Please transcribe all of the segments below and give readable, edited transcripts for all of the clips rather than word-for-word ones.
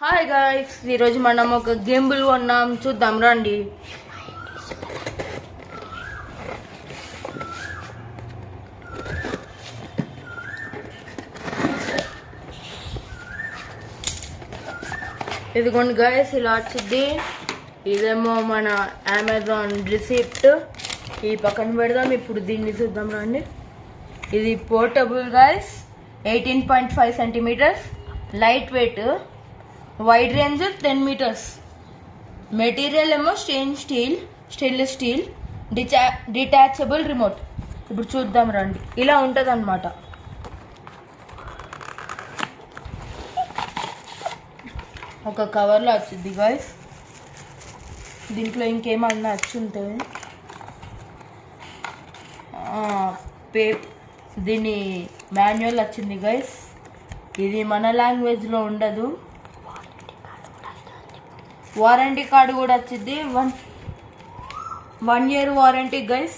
Hi guys, ఈరోజు మనం ఒక గింబుల్ కొన్నాం, చూద్దాం రండి. ఇదిగోండి గాయ్స్, ఇలా వచ్చింది. ఇదేమో మన అమెజాన్ రిసిప్ట్. ఈ పక్కన పెడదాం. ఇప్పుడు దీన్ని చూద్దాం రండి. ఇది portable guys, 18.5 centimetres, light weight, wide range 10 metres. Material ఏమో స్టెయిన్లెస్ స్టీల్, డిటాచబుల్ రిమోట్. ఇప్పుడు చూద్దాం రండి. ఇలా ఉంటుంది అన్నమాట. ఒక కవర్లో వచ్చింది గాయ్స్. దీంట్లో ఇంకేమన్నా వచ్చుంటుంది. దీని మాన్యువల్ వచ్చింది గైస్. ఇది మన లాంగ్వేజ్లో ఉండదు. వారంటీ కార్డు కూడా వచ్చింది. 1 year వారంటీ గైస్.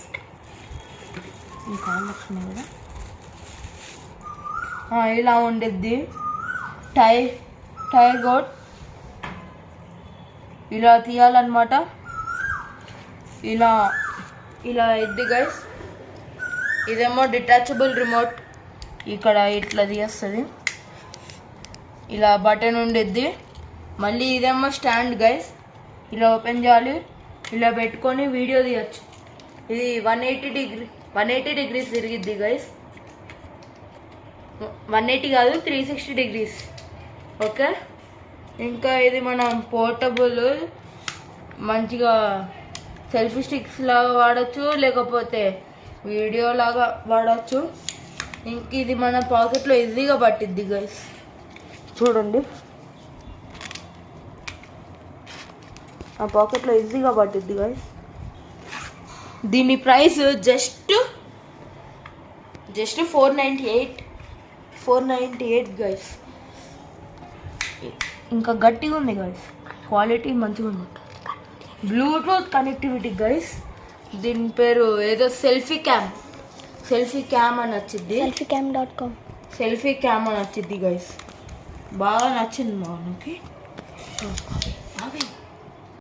ఇంకా వచ్చినాయి కదా. ఇలా ఉండిద్ది. టై గోట్ ఇలా తీయాలన్నమాట. ఇలా ఇద్ది గైస్. ఇదేమో డిటాచబుల్ రిమోట్. ఇక్కడ ఇట్లా తీస్తుంది. ఇలా బటన్ ఉండిద్ది. మళ్ళీ ఇదేమో స్టాండ్ గైస్. ఇలా ఓపెన్ చేయాలి. ఇలా పెట్టుకొని వీడియో తీయచ్చు. ఇది 180 degrees తిరిగిద్ది గైస్. 180 కాదు, 360 degrees. ఓకే. ఇంకా ఇది మనం పోర్టబుల్, మంచిగా సెల్ఫీ స్టిక్స్ లాగా వాడచ్చు, లేకపోతే వీడియో లాగా వాడచ్చు. ఇంక ఇది మన పాకెట్లో ఈజీగా పట్టిద్ది గైస్. చూడండి, ఆ పాకెట్లో ఈజీగా పట్టిద్ది గైస్. దీని ప్రైస్ జస్ట్ 498 గైస్. ఇంకా గట్టిగా ఉంది గైస్. క్వాలిటీ మంచిగా ఉంది. Bluetooth connectivity guys. దీని పేరు ఏదో సెల్ఫీ క్యామ్ అని వచ్చింది. సెల్ఫీ క్యామ్ అని వచ్చింది గైస్. బాగా నచ్చింది మా మనకి.